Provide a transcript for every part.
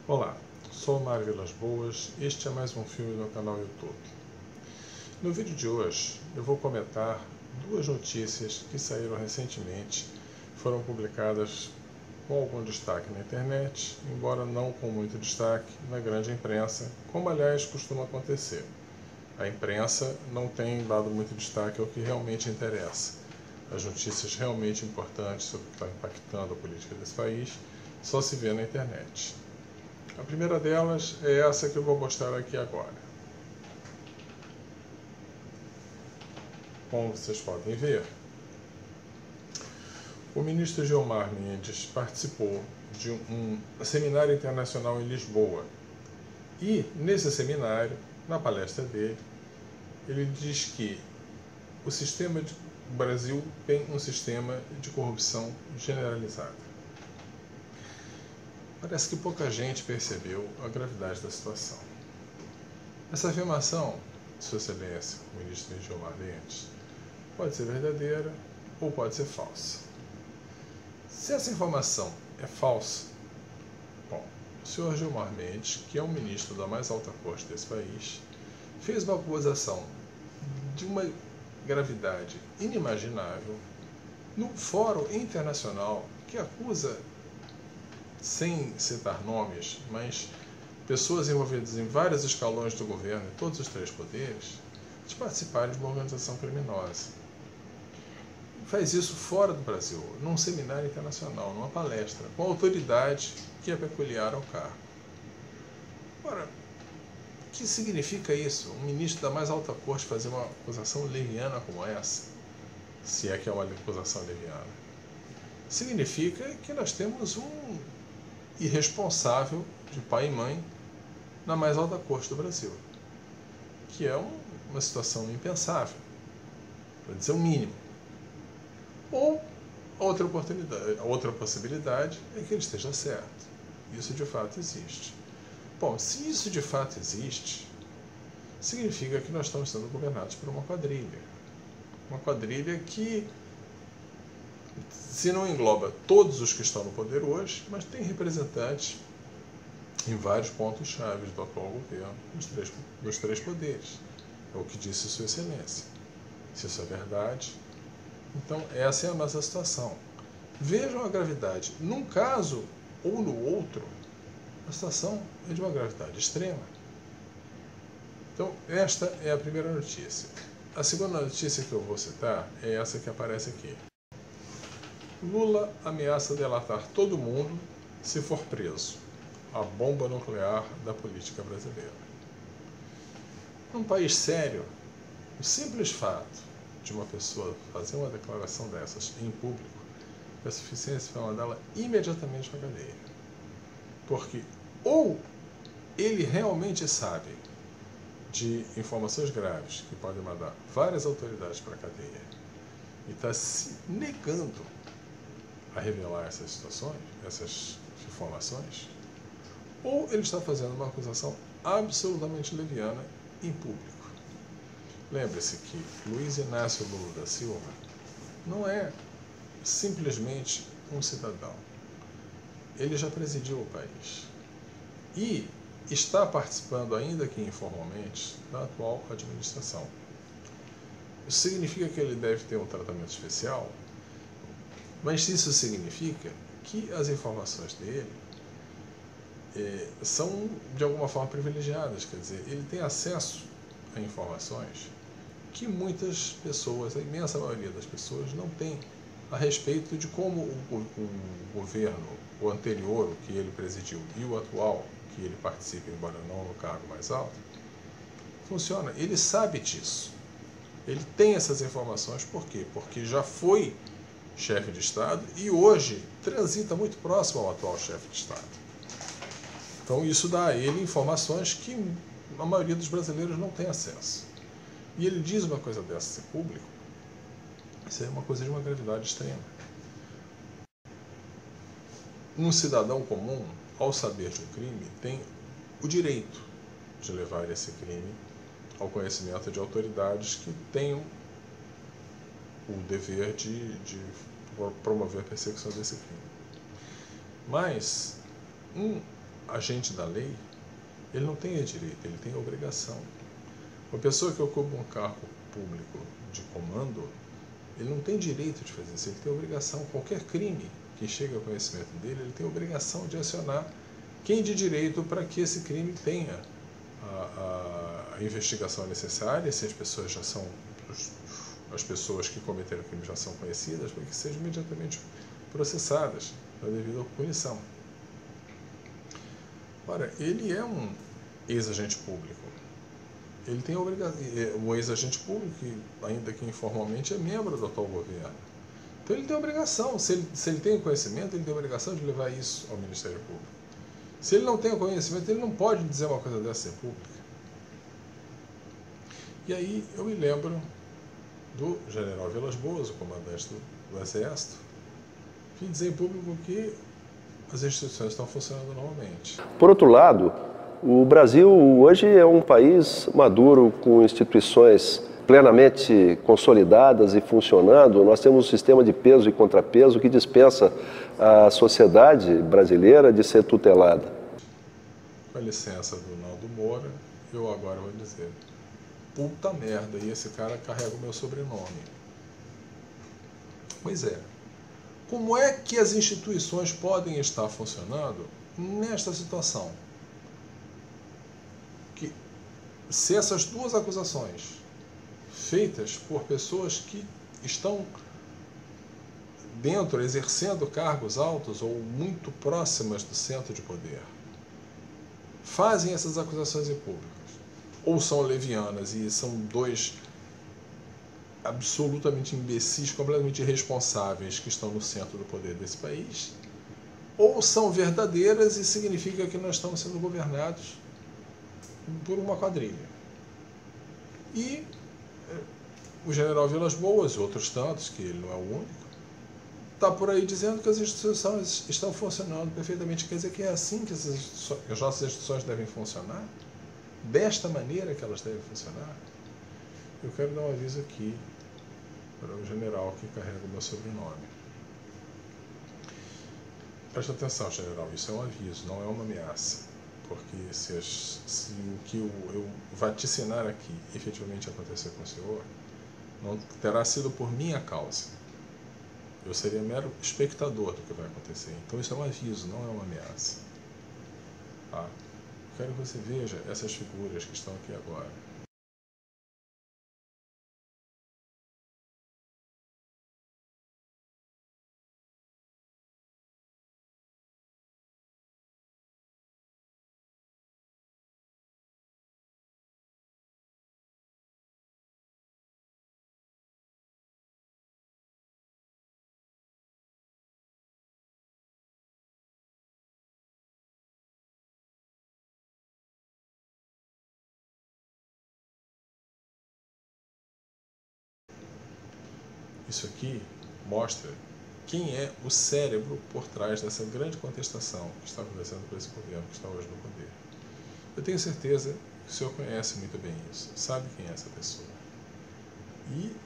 Olá, sou o Mário Vilas Boas e este é mais um filme no canal YouTube. No vídeo de hoje eu vou comentar duas notícias que saíram recentemente, foram publicadas com algum destaque na internet, embora não com muito destaque na grande imprensa, como aliás costuma acontecer. A imprensa não tem dado muito destaque ao que realmente interessa. As notícias realmente importantes sobre o que está impactando a política desse país só se vê na internet. A primeira delas é essa que eu vou mostrar aqui agora. Como vocês podem ver, o ministro Gilmar Mendes participou de um seminário internacional em Lisboa. E, nesse seminário, na palestra dele, ele diz que o Brasil tem um sistema de corrupção generalizada. Parece que pouca gente percebeu a gravidade da situação. Essa afirmação, Sua Excelência, o ministro Gilmar Mendes, pode ser verdadeira ou pode ser falsa. Se essa informação é falsa, bom, o senhor Gilmar Mendes, que é um ministro da mais alta corte desse país, fez uma acusação de uma gravidade inimaginável no fórum internacional que acusa, sem citar nomes, mas pessoas envolvidas em vários escalões do governo, em todos os três poderes, de participarem de uma organização criminosa. Faz isso fora do Brasil, num seminário internacional, numa palestra, com autoridade que é peculiar ao cargo. Ora, o que significa isso? Um ministro da mais alta corte fazer uma acusação leviana como essa? Se é que é uma acusação leviana. Significa que nós temos um irresponsável de pai e mãe na mais alta corte do Brasil, que é uma situação impensável, para dizer o mínimo. Ou outra possibilidade é que ele esteja certo. Isso de fato existe. Bom, se isso de fato existe, significa que nós estamos sendo governados por uma quadrilha. Uma quadrilha que, se não engloba todos os que estão no poder hoje, mas tem representantes em vários pontos chaves do atual governo, dos três poderes. É o que disse Sua Excelência. Se isso é verdade, então essa é a nossa situação. Vejam a gravidade. Num caso ou no outro, a situação é de uma gravidade extrema. Então, esta é a primeira notícia. A segunda notícia que eu vou citar é essa que aparece aqui. Lula ameaça delatar todo mundo se for preso. A bomba nuclear da política brasileira. Num país sério, o simples fato de uma pessoa fazer uma declaração dessas em público é suficiente para mandá-la imediatamente para a cadeia. Porque ou ele realmente sabe de informações graves que podem mandar várias autoridades para a cadeia e está se negando a revelar essas situações, essas informações, ou ele está fazendo uma acusação absolutamente leviana em público. Lembre-se que Luiz Inácio Lula da Silva não é simplesmente um cidadão. Ele já presidiu o país e está participando, ainda que informalmente, da atual administração. Isso significa que ele deve ter um tratamento especial, mas isso significa que as informações dele são, de alguma forma, privilegiadas. Quer dizer, ele tem acesso a informações que muitas pessoas, a imensa maioria das pessoas, não tem a respeito de como o governo, o anterior, o que ele presidiu, e o atual, que ele participa, embora não no cargo mais alto, funciona. Ele sabe disso. Ele tem essas informações. Por quê? Porque já foi chefe de Estado e hoje transita muito próximo ao atual chefe de Estado. Então isso dá a ele informações que a maioria dos brasileiros não tem acesso. E ele diz uma coisa dessa em público, isso é uma coisa de uma gravidade extrema. Um cidadão comum, ao saber de um crime, tem o direito de levar esse crime ao conhecimento de autoridades que tenham o dever de promover a persecução desse crime. Mas um agente da lei, ele não tem direito, ele tem obrigação. Uma pessoa que ocupa um cargo público de comando, ele não tem direito de fazer isso, ele tem obrigação. Qualquer crime que chegue ao conhecimento dele, ele tem obrigação de acionar quem de direito para que esse crime tenha a investigação necessária, se as pessoas já são, as pessoas que cometeram o crime já são conhecidas, para que sejam imediatamente processadas na devida punição. Ora, ele é um ex-agente público. Ele tem obrigação, um ex-agente público, que, ainda que informalmente, é membro do atual governo. Então ele tem obrigação, se ele tem conhecimento, ele tem obrigação de levar isso ao Ministério Público. Se ele não tem o conhecimento, ele não pode dizer uma coisa dessa ser pública. E aí eu me lembro do general Vilas Boas, o comandante do Exército, que dizer em público que as instituições estão funcionando normalmente. Por outro lado, o Brasil hoje é um país maduro, com instituições plenamente consolidadas e funcionando. Nós temos um sistema de peso e contrapeso que dispensa a sociedade brasileira de ser tutelada. Com a licença do Naldo Moura, eu agora vou dizer: puta merda, e esse cara carrega o meu sobrenome. Pois é. Como é que as instituições podem estar funcionando nesta situação? Que, se essas duas acusações feitas por pessoas que estão dentro, exercendo cargos altos ou muito próximas do centro de poder, fazem essas acusações em público, ou são levianas e são dois absolutamente imbecis, completamente irresponsáveis que estão no centro do poder desse país, ou são verdadeiras e significa que nós estamos sendo governados por uma quadrilha. E o general Vilas Boas e outros tantos, que ele não é o único, está por aí dizendo que as instituições estão funcionando perfeitamente. Quer dizer que é assim que as nossas instituições devem funcionar? Desta maneira que elas devem funcionar? Eu quero dar um aviso aqui para o general que carrega o meu sobrenome. Preste atenção, general, isso é um aviso, não é uma ameaça. Porque se o que eu vaticinar aqui efetivamente acontecer com o senhor, não terá sido por minha causa. Eu seria mero espectador do que vai acontecer. Então isso é um aviso, não é uma ameaça. Tá? Eu quero que você veja essas figuras que estão aqui agora. Isso aqui mostra quem é o cérebro por trás dessa grande contestação que está acontecendo por esse governo que está hoje no poder. Eu tenho certeza que o senhor conhece muito bem isso, sabe quem é essa pessoa. E,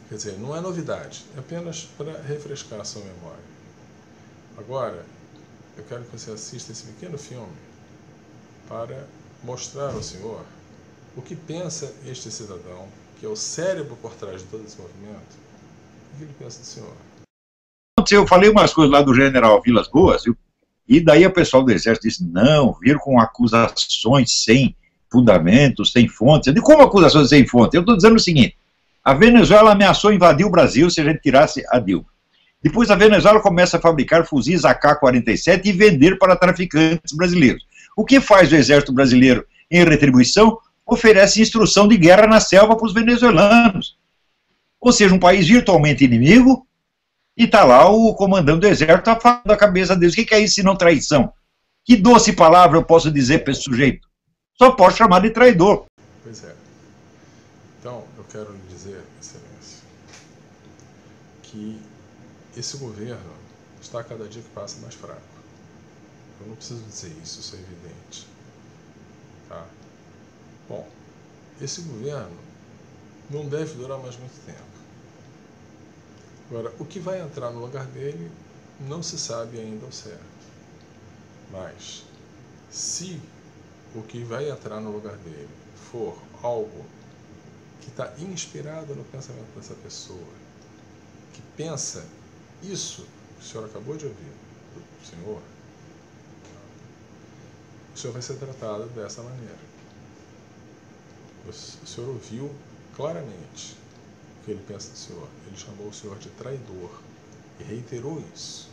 quer dizer, não é novidade, é apenas para refrescar a sua memória. Agora, eu quero que você assista esse pequeno filme para mostrar ao senhor o que pensa este cidadão, que é o cérebro por trás de todo esse movimento. O que ele pensa do senhor? Eu falei umas coisas lá do general Vilas Boas, e daí o pessoal do Exército disse: não, vir com acusações sem fundamento, sem fontes. Eu digo: como acusações sem fonte? Eu estou dizendo o seguinte: a Venezuela ameaçou invadir o Brasil se a gente tirasse a Dilma. Depois a Venezuela começa a fabricar fuzis AK-47 e vender para traficantes brasileiros. O que faz o Exército Brasileiro em retribuição? Oferece instrução de guerra na selva para os venezuelanos. Ou seja, um país virtualmente inimigo, e está lá o comandante do Exército tá falando da cabeça deles. O que é isso se não traição? Que doce palavra eu posso dizer para esse sujeito? Só posso chamar de traidor. Pois é. Então, eu quero lhe dizer, Excelência, que esse governo está a cada dia que passa mais fraco. Eu não preciso dizer isso, isso é evidente. Tá? Bom, esse governo não deve durar mais muito tempo. Agora, o que vai entrar no lugar dele não se sabe ainda ao certo. Mas, se o que vai entrar no lugar dele for algo que está inspirado no pensamento dessa pessoa, que pensa isso que o senhor acabou de ouvir do senhor, o senhor vai ser tratado dessa maneira. O senhor ouviu claramente o que ele pensa do senhor. Ele chamou o senhor de traidor e reiterou isso.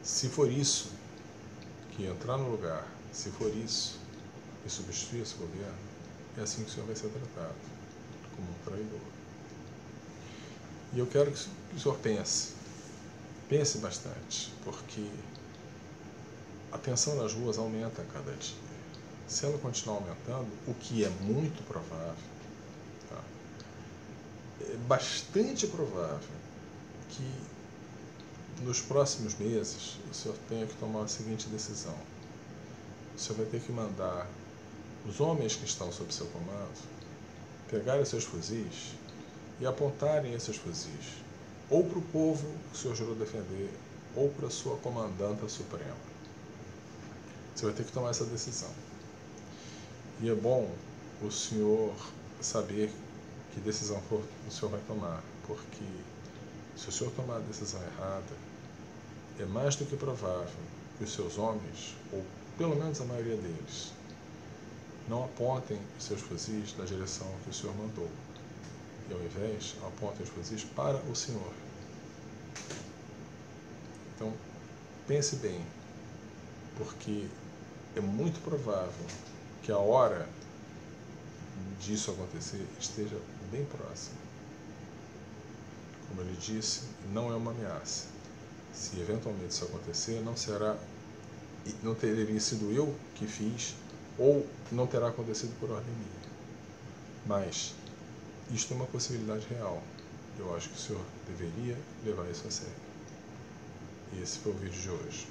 Se for isso que entrar no lugar, se for isso que substituir esse governo, é assim que o senhor vai ser tratado, como um traidor. E eu quero que o senhor pense bastante, porque a tensão nas ruas aumenta a cada dia. Se ela continuar aumentando, o que é muito provável, tá? É bastante provável que nos próximos meses o senhor tenha que tomar a seguinte decisão. O senhor vai ter que mandar os homens que estão sob seu comando pegarem seus fuzis e apontarem esses fuzis ou para o povo que o senhor jurou defender ou para a sua comandanta suprema. Você vai ter que tomar essa decisão. E é bom o senhor saber que decisão o senhor vai tomar, porque se o senhor tomar a decisão errada, é mais do que provável que os seus homens, ou pelo menos a maioria deles, não apontem os seus fuzis na direção que o senhor mandou, e ao invés apontem os fuzis para o senhor. Então, pense bem, porque é muito provável que a hora disso acontecer esteja bem próxima. Como ele disse, não é uma ameaça. Se eventualmente isso acontecer, não teria sido eu que fiz, ou não terá acontecido por ordem minha. Mas isto é uma possibilidade real. Eu acho que o senhor deveria levar isso a sério. E esse foi o vídeo de hoje.